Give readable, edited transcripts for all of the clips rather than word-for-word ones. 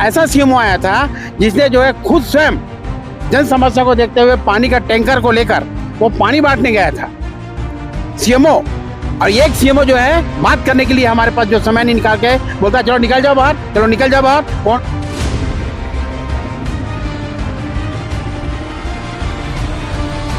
ऐसा सीएमओ आया था जिसने जो है खुद स्वयं जन समस्या को देखते हुए पानी का टैंकर को लेकर वो पानी बांटने गया था सीएमओ। और एक सीएमओ जो है बात करने के लिए हमारे पास जो समय नहीं निकाल के बोलता चलो निकल जाओ बाहर, चलो निकल जाओ बाहर। कौन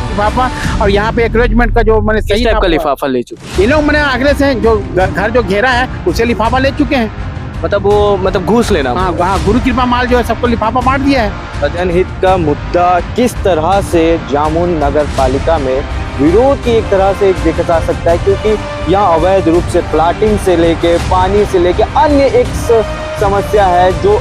लिफाफा और यहाँ पे एक्रोचमेंट का जो मैंने किस टाइप का लिफाफा ले चुके? ये लोग मैंने आगरे से जो घर जो घेरा है उसे लिफाफा ले चुके हैं। मतलब घूस लेना। हाँ, गुरु कृपा माल जो है सबको लिफाफा बांट दिया है। जनहित का मुद्दा किस तरह से जामुन नगर पालिका में विरोध की एक तरह से देखा जा सकता है, क्योंकि यहाँ अवैध रूप से प्लाटिंग से लेके पानी से लेके अन्य एक समस्या है जो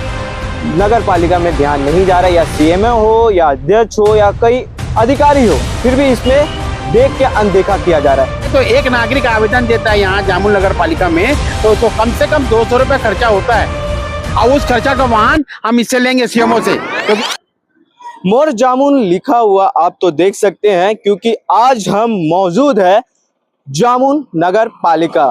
नगर पालिका में ध्यान नहीं जा रहा है, या सीएमओ हो या अध्यक्ष हो या कई अधिकारी हो, फिर भी इसमें देख के अनदेखा किया जा रहा है। तो एक नागरिक आवेदन देता है यहाँ जामुन नगर पालिका में तो कम से कम 200 रुपए खर्चा होता है और उस खर्चा का वाहन हम इससे लेंगे सीएमओ से। तो मोर जामुन लिखा हुआ आप तो देख सकते हैं, क्योंकि आज हम मौजूद है जामुन नगर पालिका।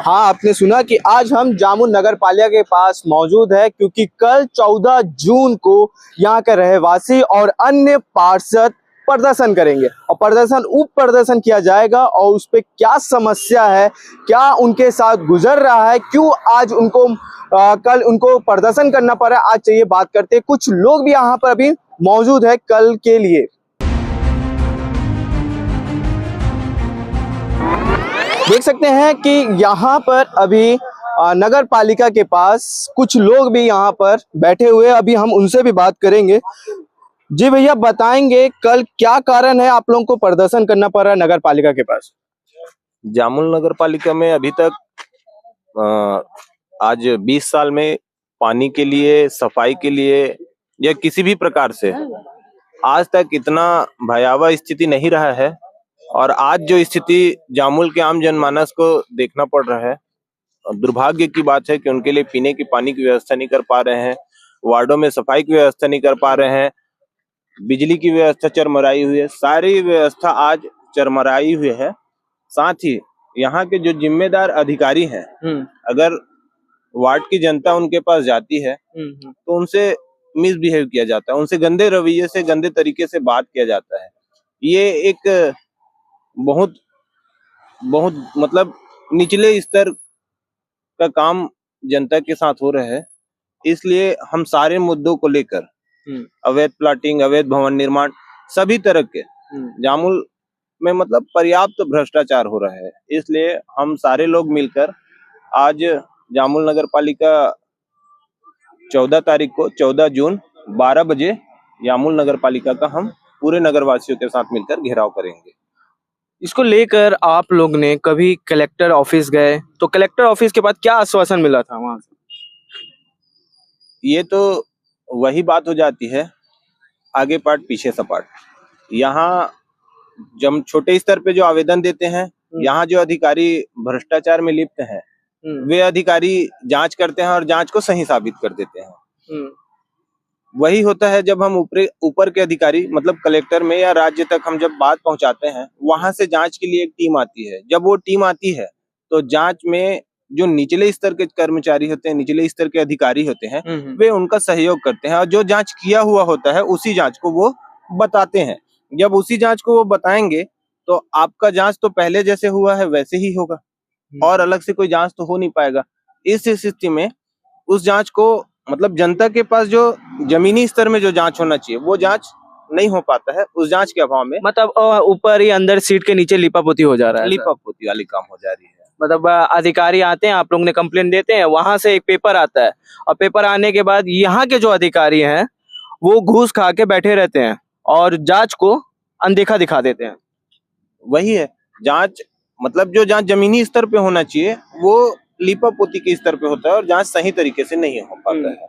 हाँ, आपने सुना कि आज हम जामुन नगर पालिका के पास मौजूद है, क्योंकि कल 14 जून को यहाँ के रहवासी और अन्य पार्षद प्रदर्शन करेंगे और उप प्रदर्शन किया जाएगा और उस पे क्या समस्या है, क्या उनके साथ गुजर रहा है, क्यों आज उनको कल उनको प्रदर्शन करना पड़ा, आज चाहिए बात करते हैं। कुछ लोग भी यहाँ पर अभी मौजूद है कल के लिए। देख सकते हैं कि यहाँ पर अभी नगर पालिका के पास कुछ लोग भी यहाँ पर बैठे हुए हैं, अभी हम उनसे भी बात करेंगे। जी भैया, बताएंगे कल क्या कारण है आप लोगों को प्रदर्शन करना पड़ रहा है नगर पालिका के पास? जामुन नगर पालिका में अभी तक आज 20 साल में पानी के लिए, सफाई के लिए या किसी भी प्रकार से आज तक इतना भयावह स्थिति नहीं रहा है। और आज जो स्थिति जामुन के आम जनमानस को देखना पड़ रहा है, दुर्भाग्य की बात है कि उनके लिए पीने की पानी की व्यवस्था नहीं कर पा रहे हैं, वार्डों में सफाई की व्यवस्था नहीं कर पा रहे हैं, बिजली की व्यवस्था चरमराई हुई है, सारी व्यवस्था आज चरमराई हुई है। साथ ही यहाँ के जो जिम्मेदार अधिकारी हैं, अगर वार्ड की जनता उनके पास जाती है तो उनसे मिसबिहेव किया जाता है, उनसे गंदे रवैये से, गंदे तरीके से बात किया जाता है। ये एक बहुत मतलब निचले स्तर का काम जनता के साथ हो रहा है। इसलिए हम सारे मुद्दों को लेकर, अवैध प्लाटिंग, अवैध भवन निर्माण, सभी तरह के जामुन में मतलब पर्याप्त भ्रष्टाचार हो रहा है, इसलिए हम सारे लोग मिलकर आज जामुन नगर पालिका 14 तारीख को 14 जून 12 बजे जामुन नगर पालिका का हम पूरे नगरवासियों के साथ मिलकर घेराव करेंगे। इसको लेकर आप लोग ने कभी कलेक्टर ऑफिस गए तो कलेक्टर ऑफिस के बाद क्या आश्वासन मिला था वहां से? ये तो वही बात हो जाती है, आगे पार्ट पीछे सपाट। यहाँ जब छोटे स्तर पे जो आवेदन देते हैं, यहाँ जो अधिकारी भ्रष्टाचार में लिप्त हैं, वे अधिकारी जांच करते हैं और जांच को सही साबित कर देते हैं। वही होता है जब हम ऊपर के अधिकारी मतलब कलेक्टर में या राज्य तक हम जब बात पहुंचाते हैं, वहां से जांच के लिए एक टीम आती है। जब वो टीम आती है तो जांच में जो निचले स्तर के कर्मचारी होते हैं, निचले स्तर के अधिकारी होते हैं, वे उनका सहयोग करते हैं और जो जांच किया हुआ होता है उसी जांच को वो बताते हैं। जब उसी जांच को वो बताएंगे तो आपका जांच तो पहले जैसे हुआ है वैसे ही होगा और अलग से कोई जांच तो हो नहीं पाएगा। इस स्थिति में उस जांच को मतलब जनता के पास जो जमीनी स्तर में जो जांच होना चाहिए वो जांच नहीं हो पाता है। उस जांच के अभाव में मतलब ऊपर ही अंदर सीट के नीचे लिपापोती हो जा रहा है, लिपापोती वाली काम हो जा रही है। मतलब अधिकारी आते हैं, आप लोग ने कंप्लेन देते हैं, वहां से एक पेपर आता है और पेपर आने के बाद यहाँ के जो अधिकारी हैं वो घूस खा के बैठे रहते हैं और जांच को अनदेखा दिखा देते हैं। वही है जांच, मतलब जो जांच जमीनी स्तर पे होना चाहिए वो लिपापोती के स्तर पे होता है और जांच सही तरीके से नहीं हो पाता है।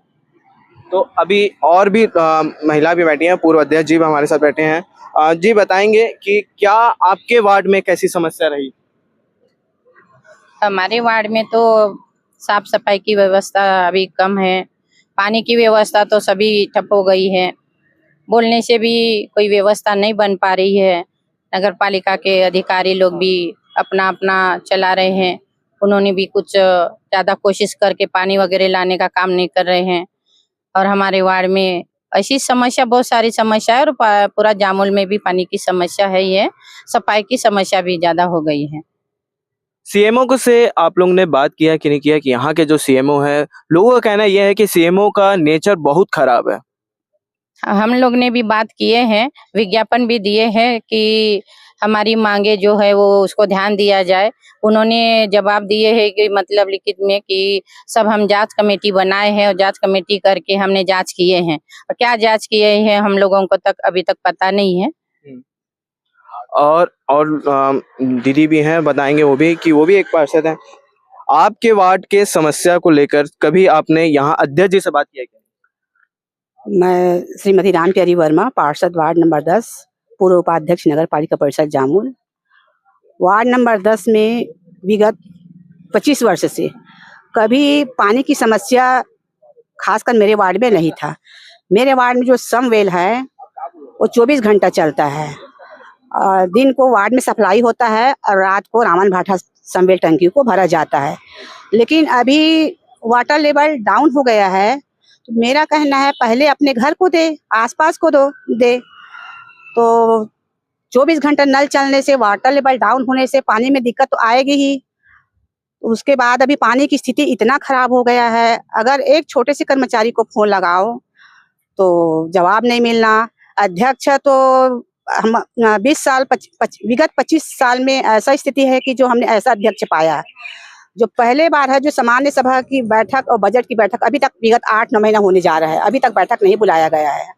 तो अभी और भी महिला भी बैठी हैं, पूर्व अध्यक्ष जी भी हमारे साथ बैठे हैं। जी बताएंगे कि क्या आपके वार्ड में कैसी समस्या रही? हमारे वार्ड में तो साफ सफाई की व्यवस्था अभी कम है, पानी की व्यवस्था तो सभी ठप हो गई है, बोलने से भी कोई व्यवस्था नहीं बन पा रही है। नगर पालिका के अधिकारी लोग भी अपना अपना चला रहे हैं, उन्होंने भी कुछ ज्यादा कोशिश करके पानी वगैरह लाने का काम नहीं कर रहे हैं। और हमारे वार्ड में ऐसी समस्या, बहुत सारी समस्या है और पूरा जामुल में भी पानी की समस्या है ही है, सफाई की समस्या भी ज्यादा हो गई है। सीएमओ को से आप लोगों ने बात किया कि नहीं किया कि यहाँ के जो सीएमओ है, लोगों का कहना यह है कि सीएमओ का नेचर बहुत खराब है। हम लोग ने भी बात किए हैं, विज्ञापन भी दिए हैं कि हमारी मांगे जो है वो उसको ध्यान दिया जाए। उन्होंने जवाब दिए हैं कि मतलब लिखित में कि सब हम जांच कमेटी बनाए हैं और जांच कमेटी करके हमने जांच किए हैं, और क्या जांच किए हैं हम लोगों को तक अभी तक पता नहीं है। और दीदी भी हैं, बताएंगे वो भी कि वो भी एक पार्षद हैं। आपके वार्ड के समस्या को लेकर कभी आपने यहाँ अध्यक्ष जी से बात किया क्या? मैं श्रीमती रामप्यारी वर्मा, पार्षद वार्ड नंबर 10, पूर्व उपाध्यक्ष नगर पालिका परिषद जामुल। वार्ड नंबर 10 में विगत 25 वर्ष से कभी पानी की समस्या खासकर मेरे वार्ड में नहीं था। मेरे वार्ड में जो समवेल है वो 24 घंटा चलता है, और दिन को वार्ड में सप्लाई होता है और रात को रामन भाटा समवेल टंकी को भरा जाता है। लेकिन अभी वाटर लेवल डाउन हो गया है, तो मेरा कहना है पहले अपने घर को दे, आसपास को दे। तो 24 घंटा नल चलने से, वाटर लेवल डाउन होने से पानी में दिक्कत तो आएगी ही। उसके बाद अभी पानी की स्थिति इतना खराब हो गया है, अगर एक छोटे से कर्मचारी को फोन लगाओ तो जवाब नहीं मिलना। अध्यक्ष तो हम 20 साल विगत 25 साल में ऐसा स्थिति है कि जो हमने ऐसा अध्यक्ष पाया है। जो पहले बार है जो सामान्य सभा की बैठक और बजट की बैठक अभी तक विगत 8-9 महीना होने जा रहा है, अभी तक बैठक नहीं बुलाया गया है।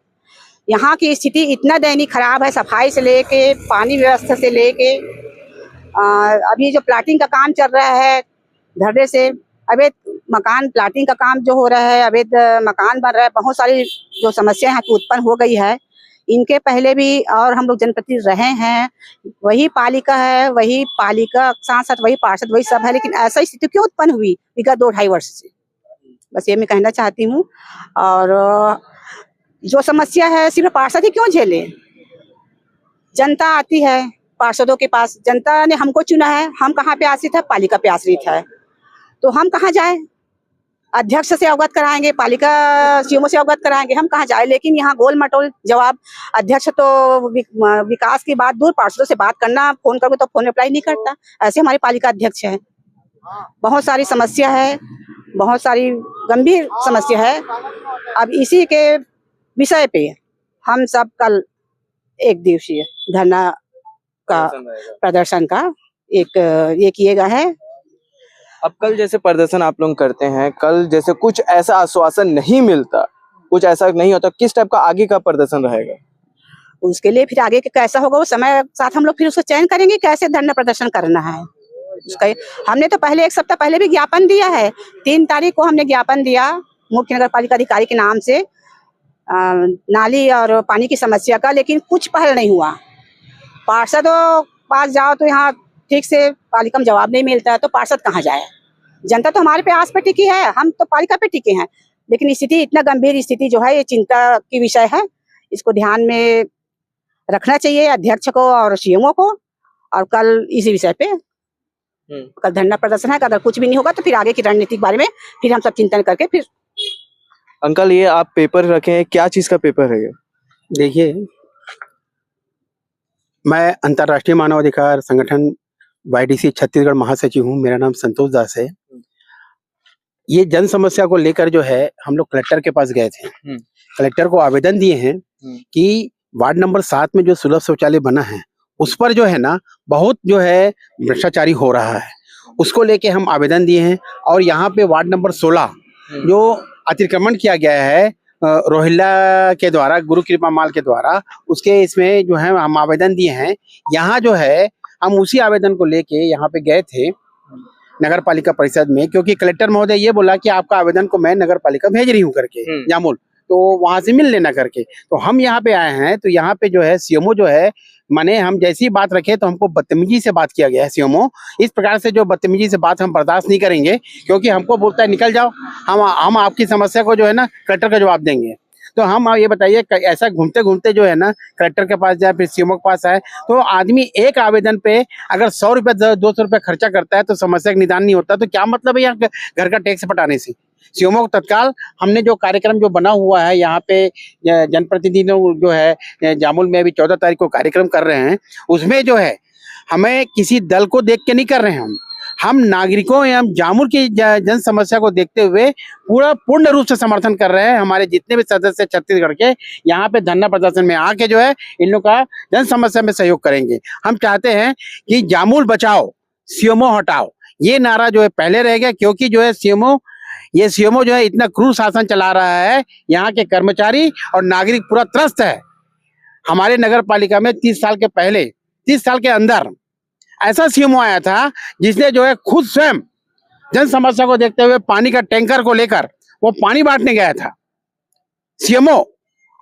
यहाँ की स्थिति इतना दयनीय खराब है, सफाई से लेके पानी व्यवस्था से लेके अभी जो प्लाटिंग का काम चल रहा है धरने से, अवैध मकान प्लाटिंग का काम जो हो रहा है, अवैध मकान बन रहा है, बहुत सारी जो समस्या यहाँ की उत्पन्न हो गई है। इनके पहले भी और हम लोग जनप्रतिनिधि रहे हैं, वही पालिका है, वही पालिका साथ साथ वही पार्षद वही सब है, लेकिन ऐसा स्थिति क्यों उत्पन्न हुई विगत 2-2.5 वर्ष से, बस ये मैं कहना चाहती हूँ। और जो समस्या है सिर्फ पार्षद ही क्यों झेले, जनता आती है पार्षदों के पास, जनता ने हमको चुना है, हम कहाँ पे आश्रित है, पालिका पे आश्रित है, तो हम कहाँ जाए? अध्यक्ष से अवगत कराएंगे, पालिका सीएमओ से अवगत कराएंगे, हम कहाँ जाए? लेकिन यहाँ गोल मटोल जवाब। अध्यक्ष तो विकास की बात दूर, पार्षदों से बात करना, फोन करोगे तो फोन रिप्लाई नहीं करता। ऐसे हमारे पालिका अध्यक्ष है। बहुत सारी समस्या है, बहुत सारी गंभीर समस्या है। अब इसी के विषय पे हम सब कल एक दिवसीय धरना का प्रदर्शन का एक ये किएगा है। अब कल जैसे प्रदर्शन आप लोग करते हैं, कल जैसे कुछ ऐसा आश्वासन नहीं मिलता, कुछ ऐसा नहीं होता, किस टाइप का आगे का प्रदर्शन रहेगा? उसके लिए फिर आगे कैसा होगा वो समय साथ हम लोग फिर उसको चयन करेंगे, कैसे धरना प्रदर्शन करना है उसका। हमने तो पहले 1 सप्ताह पहले भी ज्ञापन दिया है, 3 तारीख को हमने ज्ञापन दिया मुख्य नगर पालिका अधिकारी के नाम से नाली और पानी की समस्या का, लेकिन कुछ पहल नहीं हुआ। पार्षदों पास जाओ तो यहाँ ठीक से पालिका में जवाब नहीं मिलता है, तो पार्षद कहाँ जाए? जनता तो हमारे पे आस पे टिकी है, हम तो पालिका पे टिके हैं, लेकिन स्थिति इतना गंभीर स्थिति जो है ये चिंता की विषय है। इसको ध्यान में रखना चाहिए अध्यक्ष को और सीएमओ को। और कल इसी विषय पे कल धरना प्रदर्शन है। अगर कुछ भी नहीं होगा तो फिर आगे की रणनीति के बारे में फिर हम सब चिंतन करके फिर। अंकल ये आप पेपर रखे हैं, क्या चीज का पेपर है ये? देखिए, मैं अंतर्राष्ट्रीय मानवाधिकार संगठन YDC छत्तीसगढ़ महासचिव हूँ। मेरा नाम संतोष दास है। ये जन समस्या को लेकर जो है हम लोग कलेक्टर के पास गए थे। कलेक्टर को आवेदन दिए हैं कि वार्ड नंबर 7 में जो सुलभ शौचालय बना है उस पर जो है ना बहुत जो है भ्रष्टाचारी हो रहा है, उसको लेके हम आवेदन दिए हैं। और यहाँ पे वार्ड नंबर 16 जो अतिक्रमण किया गया है रोहिल्ला के द्वारा, गुरु कृपा माल के द्वारा, उसके इसमें जो है हम आवेदन दिए हैं। यहाँ जो है हम उसी आवेदन को लेके यहाँ पे गए थे नगर पालिका परिषद में, क्योंकि कलेक्टर महोदय ये बोला कि आपका आवेदन को मैं नगर पालिका भेज रही हूँ करके जामुल, तो वहां से मिल लेना करके। तो हम यहाँ पे आए हैं, तो यहाँ पे जो है सीएमओ जो है, माने हम जैसी बात रखे तो हमको बदतमीजी से बात किया गया है। सीएमओ इस प्रकार से जो बदतमीजी से बात हम बर्दाश्त नहीं करेंगे, क्योंकि हमको बोलता है निकल जाओ, हम आपकी समस्या को जो है ना कलेक्टर का जवाब देंगे। तो हम ये बताइए, ऐसा घूमते घूमते जो है ना कलेक्टर के पास जाए, फिर सीएमओ के पास आए, तो आदमी एक आवेदन पे अगर 100 रुपये 200 रुपये खर्चा करता है तो समस्या का निदान नहीं होता, तो क्या मतलब है यहाँ घर का टैक्स पटाने से? सीएमओ को तत्काल हमने जो कार्यक्रम जो बना हुआ है यहाँ पे जनप्रतिनिधियों जो है जामुल में अभी 14 तारीख को कार्यक्रम कर रहे हैं, उसमें जो है हमें किसी दल को देख के नहीं कर रहे हैं, हम नागरिकों एवं जामुल की जन समस्या को देखते हुए पूर्ण रूप से समर्थन कर रहे हैं। हमारे जितने भी सदस्य छत्तीसगढ़ के यहाँ पे धरना प्रदर्शन में आके जो है इन लोग का जन समस्या में सहयोग करेंगे। हम चाहते हैं कि जामुल बचाओ सीएमओ हटाओ, ये नारा जो है पहले रह गया, क्योंकि जो है सीएमओ जो है इतना क्रूर शासन चला रहा है, यहाँ के कर्मचारी और नागरिक पूरा त्रस्त है। हमारे नगर पालिका में 30 साल के अंदर ऐसा सीएमओ आया था जिसने जो है खुद स्वयं जन समस्या को देखते हुए पानी का टैंकर को लेकर वो पानी बांटने गया था सीएमओ।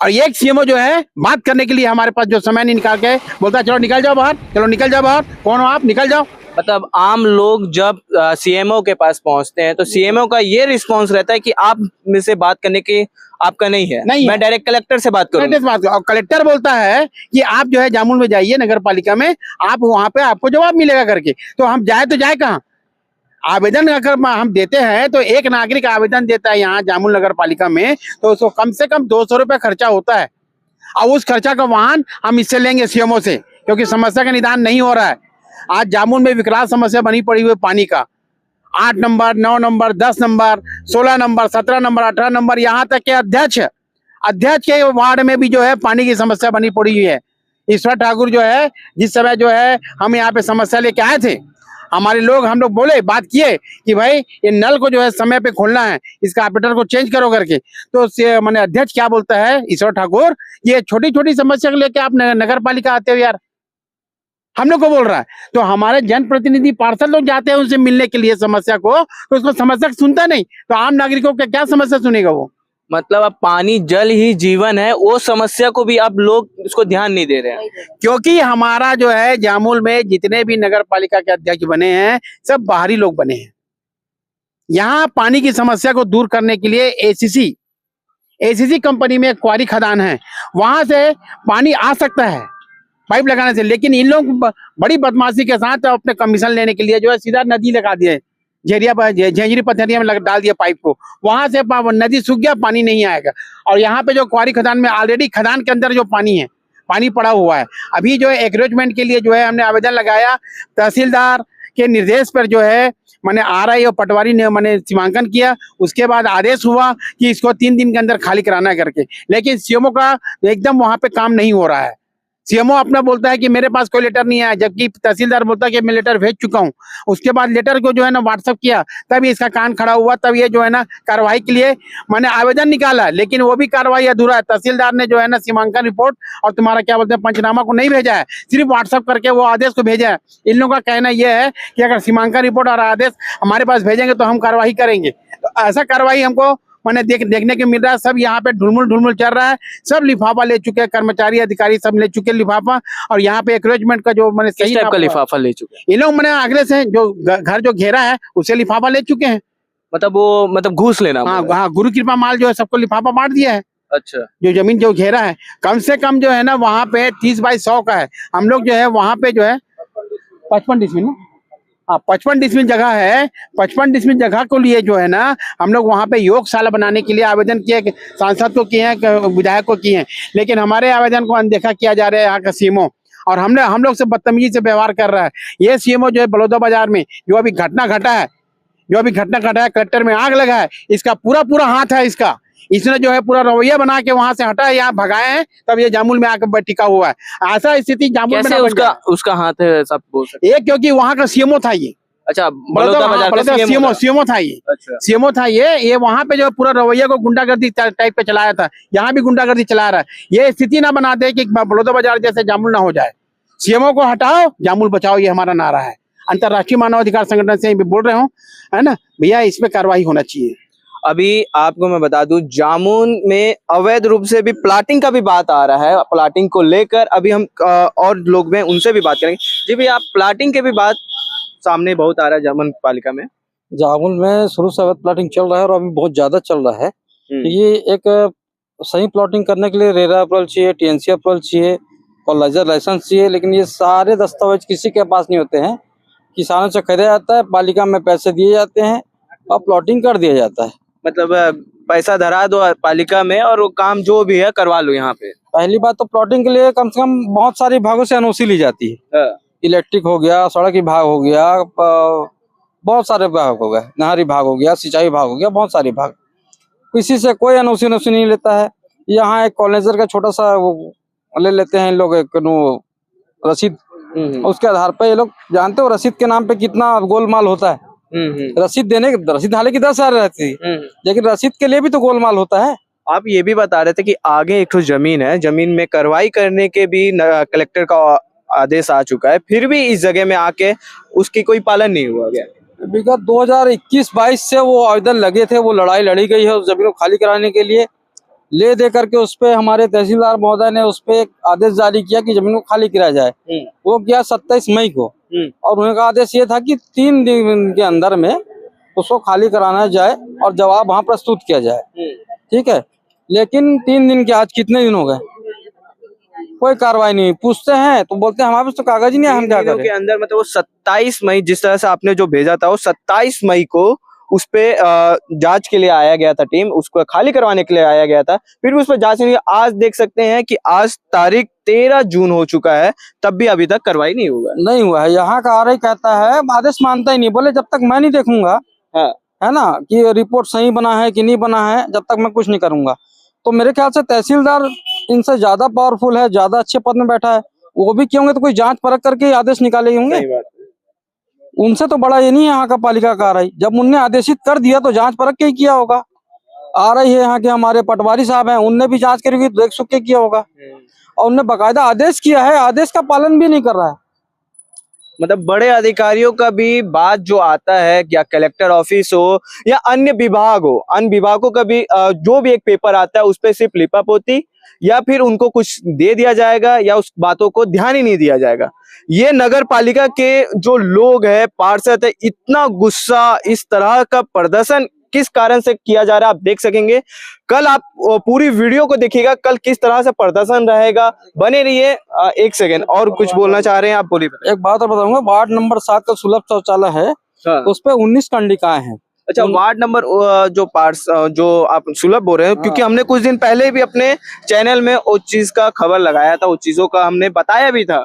और एक सीएमओ जो है बात करने के लिए हमारे पास जो समय नहीं निकाल के बोलता चलो निकल जाओ बाहर, चलो निकल जाओ बाहर, कौन हो आप, निकल जाओ। मतलब आम लोग जब सीएमओ के पास पहुंचते हैं तो सीएमओ का ये रिस्पांस रहता है कि आप में से बात करने की आपका नहीं है, मैं डायरेक्ट कलेक्टर से बात करूंगा। और कलेक्टर बोलता है कि आप जो है जामुल में जाइए नगर पालिका में, आप वहां पे आपको जवाब मिलेगा करके। तो हम जाए तो जाए कहाँ? आवेदन अगर हम देते हैं तो एक नागरिक आवेदन देता है यहाँ जामुल नगर पालिका में तो उसको कम से कम 200 रुपये खर्चा होता है, और उस खर्चा का वाहन हम इससे लेंगे सीएमओ से, क्योंकि समस्या का निदान नहीं हो रहा है। आज जामुल में विकराल समस्या बनी पड़ी हुई पानी का, 8 number 9 number 10 number 16 number 17 number 18 number यहाँ तक के अध्यक्ष के वार्ड में भी जो है पानी की समस्या बनी पड़ी हुई है। ईश्वर ठाकुर जो है जिस समय जो है हम यहाँ पे समस्या लेके आए थे, हमारे लोग हम लोग बोले बात किए कि भाई ये नल को जो है समय पे खोलना है, इसका ऑपरेटर को चेंज करो करके। तो मैंने अध्यक्ष क्या बोलता है ईश्वर ठाकुर, ये छोटी छोटी समस्या को लेके आप नगर पालिका आते हो यार, हम लोग को बोल रहा है। तो हमारे जनप्रतिनिधि पार्षद लोग जाते हैं उनसे मिलने के लिए समस्या को, तो उसको समस्या सुनता नहीं, तो आम नागरिकों का क्या समस्या सुनेगा वो। मतलब अब पानी जल ही जीवन है, वो समस्या को भी आप लोग उसको ध्यान नहीं दे रहे हैं। क्योंकि हमारा जो है जामुल में जितने भी नगर पालिका के अध्यक्ष बने हैं सब बाहरी लोग बने हैं। यहाँ पानी की समस्या को दूर करने के लिए एसीसी कंपनी में एक क्वारी खदान है, वहां से पानी आ सकता है पाइप लगाने से, लेकिन इन लोग बड़ी बदमाशी के साथ अपने कमीशन लेने के लिए जो है सीधा नदी लगा दिए, झेंझरी पथरिया में डाल दिया पाइप को, वहां से नदी सूख गया, पानी नहीं आएगा। और यहाँ पे जो क्वारी खदान में ऑलरेडी खदान के अंदर जो पानी पड़ा हुआ है, अभी जो है एग्रोचमेंट के लिए जो है हमने आवेदन लगाया, तहसीलदार के निर्देश पर जो है मैंने RI और पटवारी ने मैंने सीमांकन किया, उसके बाद आदेश हुआ कि इसको 3 दिन के अंदर खाली कराना है करके, लेकिन सीएमओ का एकदम वहां पे काम नहीं हो रहा है। सीएमओ अपना बोलता है कि मेरे पास कोई लेटर नहीं आया, जबकि तहसीलदार बोलता है कि मैं लेटर भेज चुका हूं। उसके बाद लेटर को जो है ना व्हाट्सअप किया, तब इसका कान खड़ा हुआ, तब ये जो है ना कार्रवाई के लिए मैंने आवेदन निकाला, लेकिन वो भी कार्रवाई अधूरा है। तहसीलदार ने जो है ना सीमांकन रिपोर्ट और तुम्हारा क्या बोलते हैं पंचनामा को नहीं भेजा है, सिर्फ व्हाट्सअप करके वो आदेश को भेजा है। इन लोगों का कहना यह है कि अगर सीमांकन रिपोर्ट और आदेश हमारे पास भेजेंगे तो हम कार्रवाई करेंगे। तो ऐसा कार्रवाई हमको मैंने देखने को मिल रहा है। सब यहाँ पे ढुलमुल चल रहा है, सब लिफाफा ले चुके हैं, कर्मचारी अधिकारी सब ले चुके लिफाफा, और यहाँ पे एग्रोचमेंट का जो मैंने सही टाइप का लिफाफा ले चुके हैं ये लोग, मैंने अगले से जो घर जो घेरा है उसे लिफाफा ले चुके हैं। मतलब घूस लेना। हाँ, गुरु कृपा माल जो है सबको लिफाफा बांट दिया है। अच्छा, जो जमीन जो घेरा है कम से कम जो है ना वहाँ पे 30 बाई 100 का है। हम लोग जो है वहाँ पे जो है 55 डिसमिल ना, हाँ 55 डिसमिल जगह है। 55 डिसमिल जगह को लिए जो है ना हम लोग वहाँ पे योगशाला बनाने के लिए आवेदन किए, सांसद को किए हैं, विधायक को किए हैं, लेकिन हमारे आवेदन को अनदेखा किया जा रहा है यहाँ का सीएमओ, और हम लोग से बदतमीजी से व्यवहार कर रहा है। ये सीएमओ जो है बलौदा बाजार में जो अभी घटना घटा है, कलेक्टर में आग लगा है, इसका पूरा हाथ है इसका। इसने जो है पूरा रवैया बना के वहां से हटा है, यहाँ भगाए हैं, तब ये जामुल में आकर टिका हुआ है। ऐसा स्थिति जामुल में उसका हाथ है, सब बोल सकते हैं। क्योंकि वहाँ का सीएमओ था ये। अच्छा, बलौदा बाजार का सीएमओ था ये। अच्छा, सीएमओ था ये वहाँ पे जो पूरा रवैया को गुंडागर्दी टाइप पे चलाया था, यहाँ भी गुंडागर्दी चला रहा है। ये स्थिति ना बना दे कि बलौदा बाजार जैसे जामुल ना हो जाए। सीएमओ को हटाओ, जामुल बचाओ, ये हमारा नारा है। अंतर्राष्ट्रीय मानवाधिकार संगठन से बोल रहे हूँ, है ना भैया, इस पे कार्रवाई होना चाहिए। अभी आपको मैं बता दूं, जामुन में अवैध रूप से भी प्लाटिंग का भी बात आ रहा है। प्लाटिंग को लेकर अभी हम और लोग हैं उनसे भी बात करेंगे। जी भैया, आप प्लाटिंग के भी बात सामने बहुत आ रहा है जामुन पालिका में। जामुन में शुरू से अवैध प्लाटिंग चल रहा है और अभी बहुत ज्यादा चल रहा है। ये एक सही प्लाटिंग करने के लिए रेरा अप्रूवल चाहिए, TNC अप्रूवल चाहिए, कॉलोनाइजर लाइसेंस चाहिए, लेकिन ये सारे दस्तावेज किसी के पास नहीं होते हैं। किसानों से खरीदा जाता है, पालिका में पैसे दिए जाते हैं और प्लॉटिंग कर दिया जाता है। मतलब पैसा धरा दो पालिका में और वो काम जो भी है करवा लो यहाँ पे। पहली बात तो प्लॉटिंग के लिए कम से कम बहुत सारे विभागों से एनओसी ली जाती है। हाँ। इलेक्ट्रिक हो गया, सड़क विभाग हो गया, बहुत सारे विभाग हो गए, नहर विभाग हो गया, सिंचाई विभाग हो गया, बहुत सारे विभाग। किसी से कोई एनओसी नहीं लेता है। यहाँ एक कॉलेजर का छोटा सा वो ले लेते हैं लोग, एक रसीद, उसके आधार पर ये लोग जानते हो रसीद के नाम पे कितना गोलमाल होता है। रसीद हालांकि 10,000 रहती है, लेकिन रसीद के लिए भी तो गोलमाल होता है। आप ये भी बता रहे थे कि आगे एक तो जमीन है, जमीन में कार्रवाई करने के भी कलेक्टर का आदेश आ चुका है, फिर भी इस जगह में आके उसकी कोई पालन नहीं हुआ गया। विगत 2021-22 से वो आवेदन लगे थे, वो लड़ाई लड़ी गई है उस जमीन को खाली कराने के लिए। ले दे करके उस पे हमारे तहसीलदार महोदय ने उस पे एक आदेश जारी किया कि जमीन को खाली कराया जाए। वो किया 27 मई को, और उनका आदेश ये था कि 3 दिन के अंदर में उसको खाली कराना जाए और जवाब वहाँ प्रस्तुत किया जाए। ठीक है, लेकिन 3 दिन के आज कितने दिन हो गए, कोई कार्रवाई नहीं। पूछते हैं तो बोलते हैं हमारे पास तो कागज ही नहीं है, हम क्या करें। के अंदर मतलब वो 27 मई जिस तरह से आपने जो भेजा था, वो 27 मई को उस पे जांच के लिए आया गया था, टीम उसको खाली करवाने के लिए आया गया था, फिर भी उस पर जांच नहीं। आज देख सकते हैं कि आज तारीख 13 जून हो चुका है, तब भी अभी तक कार्रवाई नहीं हुआ है। यहाँ का आरआई कहता है, आदेश मानता ही नहीं, बोले जब तक मैं नहीं देखूंगा, है ना, कि रिपोर्ट सही बना है कि नहीं बना है, जब तक मैं कुछ नहीं करूंगा। तो मेरे ख्याल से तहसीलदार इनसे ज्यादा पावरफुल है, ज्यादा अच्छे पद में बैठा है, वो भी क्या होंगे तो कोई जांच परख करके आदेश निकाले होंगे। उनसे तो बड़ा ये नहीं है यहाँ का पालिका का आरआई। जब उनने आदेशित कर दिया तो जांच परख के ही किया होगा। आरआई है यहाँ के हमारे पटवारी साहब हैं, उनने भी जांच करी, देख सुख के किया होगा, और उनने बाकायदा आदेश किया है, आदेश का पालन भी नहीं कर रहा है। मतलब बड़े अधिकारियों का भी बात जो आता है, या कलेक्टर ऑफिस हो या अन्य विभाग हो, अन्य विभागों का भी जो भी एक पेपर आता है उस पर सिर्फ लिपापोती, या फिर उनको कुछ दे दिया जाएगा या उस बातों को ध्यान ही नहीं दिया जाएगा। ये नगर पालिका के जो लोग हैं, पार्षद है, इतना गुस्सा, इस तरह का प्रदर्शन किस कारण से किया जा रहा है आप देख सकेंगे। कल आप पूरी वीडियो को देखिएगा, कल किस तरह से प्रदर्शन रहेगा, बने रहिए। 1 सेकेंड और कुछ बोलना चाह रहे हैं आप, बोलिए। एक बात और बताऊंगा, वार्ड नंबर 7 का सुलभ शौचालय है, उस पे 19 कंडिकाएं हैं। अच्छा, वार्ड नंबर जो आप सुलभ बोल रहे हैं, क्योंकि हमने कुछ दिन पहले भी अपने चैनल में उस चीज का खबर लगाया था, उस चीजों का हमने बताया भी था।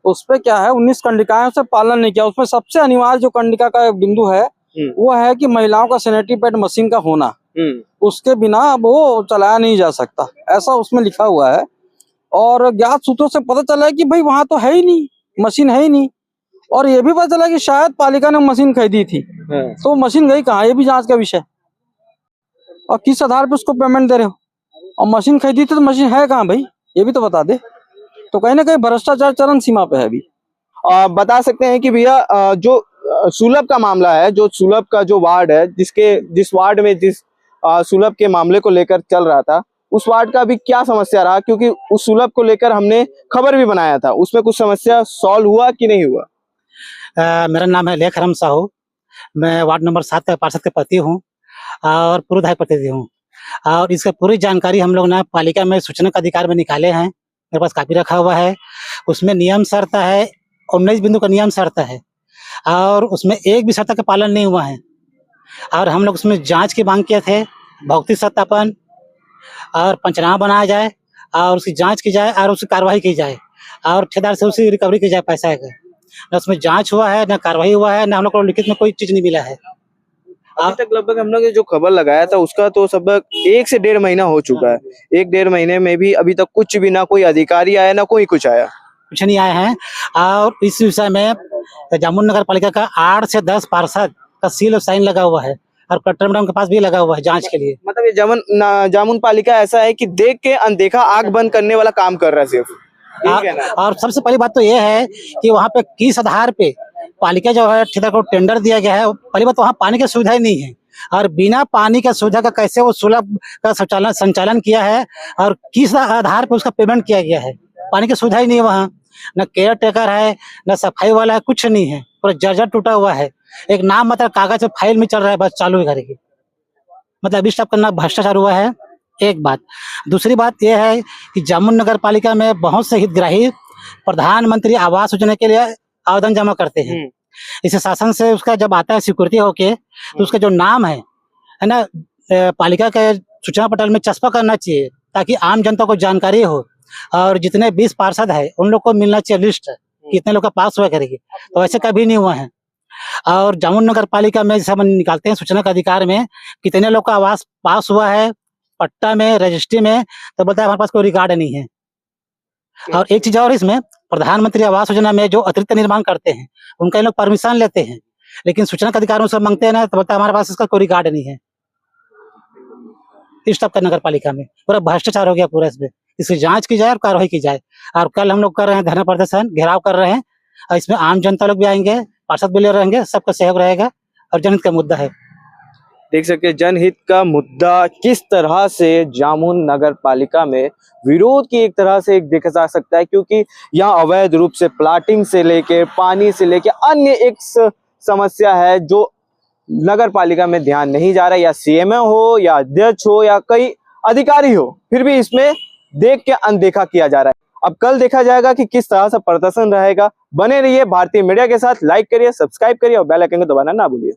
उस पे क्या है, 19 कंडिकाएं, उससे पालन नहीं किया। उसमें सबसे अनिवार्य जो कंडिका का बिंदु है वो है कि महिलाओं का सैनिटरी पैड मशीन का होना, उसके बिना वो चलाया नहीं जा सकता, ऐसा उसमें लिखा हुआ है। और ज्ञात सूत्रों से पता चला है कि भाई वहां तो है ही नहीं, मशीन है ही नहीं। और ये भी पता चला कि शायद पालिका ने मशीन खरीदी थी, तो मशीन गई कहाँ, ये भी जांच का विषय। और किस आधार पर उसको पेमेंट दे रहे हो, और मशीन खरीदी थी तो मशीन है कहाँ भाई, ये भी तो बता दे। तो कहीं ना कहीं भ्रष्टाचार चरम सीमा पे है अभी। बता सकते हैं कि भैया जो सुलभ का मामला है, जो सुलभ का जो वार्ड है, जिस वार्ड में जिस सुलभ के मामले को लेकर चल रहा था, उस वार्ड का अभी क्या समस्या रहा, क्योंकि उस सुलभ को लेकर हमने खबर भी बनाया था, उसमें कुछ समस्या सॉल्व हुआ कि नहीं हुआ? मेरा नाम है लेखराम साहू, मैं वार्ड नंबर 7 का पार्षद के पति हूँ और पूर्वधायक प्रतिनिधि हूँ। और इसका पूरी जानकारी हम लोग ना पालिका में सूचना का अधिकार में निकाले हैं, मेरे पास कापी रखा हुआ है। उसमें नियम शर्त है, 19 बिंदु का नियम शर्त है, और उसमें एक भी शर्त का पालन नहीं हुआ है। और हम लोग उसमें जांच की मांग किए थे, भौतिक सत्यापन और पंचनामा बनाया जाए और उसकी जांच की जाए और उसकी कार्रवाई की जाए और ठेकेदार से उसकी रिकवरी की जाए पैसा का। न उसमें जांच हुआ है, न कार्रवाई हुआ है, न हम लोग को लिखित में कोई चीज नहीं मिला है। अभी तक लगभग हम लोग जो खबर लगाया था उसका तो लगभग 1 से 1.5 महीना हो चुका है। 1-1.5 महीने में भी अभी तक कुछ भी, ना कोई अधिकारी आया, ना कोई कुछ आया, कुछ नहीं आए हैं। और इस विषय में जामुन नगर पालिका का 8 से 10 पार्षद का सील और साइन लगा हुआ है और कलेक्टर मैडम के पास भी लगा हुआ है जांच के लिए। मतलब ये जामुन पालिका ऐसा है कि देख के अनदेखा आंख बंद करने वाला काम कर रहा है सिर्फ। और सबसे पहली बात तो ये है कि वहाँ पे किस आधार पे पालिका जो है ठेकेदार को टेंडर दिया गया है। पहली बात, वहाँ पानी की सुविधा ही नहीं है, और बिना पानी का सुविधा का कैसे वो सुलभ का संचालन किया है और किस आधार पे उसका पेमेंट किया गया है। पानी की सुविधा ही नहीं है वहाँ, न केयर टेकर है, न सफाई वाला है, कुछ नहीं है, पूरा जर्जर टूटा हुआ है। एक नाम मतलब कागज फाइल में चल रहा है, बस चालू है करके। मतलब इस टाइप का भ्रष्टाचार हुआ है, एक बात। दूसरी बात यह है कि जामुन नगर पालिका में बहुत से हितग्राही प्रधानमंत्री आवास योजना के लिए आवेदन जमा करते हैं। इसे शासन से उसका जब आता है स्वीकृति होके, तो उसका जो नाम है ना, पालिका के सूचना पटल में चस्पा करना चाहिए ताकि आम जनता को जानकारी हो। और जितने 20 पार्षद है उन लोग को मिलना चाहिए लिस्ट, कितने लोग का पास हुआ करेगी, तो ऐसे कभी नहीं हुआ है। और जामुन नगर पालिका में जैसे हम निकालते हैं सूचना का अधिकार में, कितने लोग का आवास पास हुआ है पट्टा में, रजिस्ट्री में, तो बोलता है हमारे पास कोई रिकॉर्ड नहीं है। और एक चीज और, इसमें प्रधानमंत्री आवास योजना में जो अतिरिक्त निर्माण करते हैं उनका इन लोग परमिशन लेते हैं, लेकिन सूचना का अधिकार उनसे मांगते हैं ना, तो बोलता है हमारे पास इसका कोई रिकॉर्ड नहीं है। इस टाइप का नगर पालिका में पूरा भ्रष्टाचार हो गया पूरा। इसमें इसकी जांच की जाए और कार्रवाई की जाए। और कल हम लोग कर रहे हैं धरना प्रदर्शन, घेराव कर रहे हैं, और इसमें आम जनता लोग भी आएंगे, पार्षद भी ले रहेंगे, सबका सहयोग रहेगा और जनहित का मुद्दा है। देख सकते हैं जनहित का मुद्दा किस तरह से जामुन नगर पालिका में विरोध की एक तरह से एक देखा जा सकता है, क्योंकि यहाँ अवैध रूप से प्लाटिंग से लेके पानी से लेके अन्य एक समस्या है जो नगर पालिका में ध्यान नहीं जा रहा है, या सीएमओ हो या अध्यक्ष हो या कई अधिकारी हो, फिर भी इसमें देख के अनदेखा किया जा रहा है। अब कल देखा जाएगा कि किस तरह से प्रदर्शन रहेगा। बने रहिए भारतीय मीडिया के साथ, लाइक करिए, सब्सक्राइब करिए और बेल आइकन को दबाना ना भूलिए।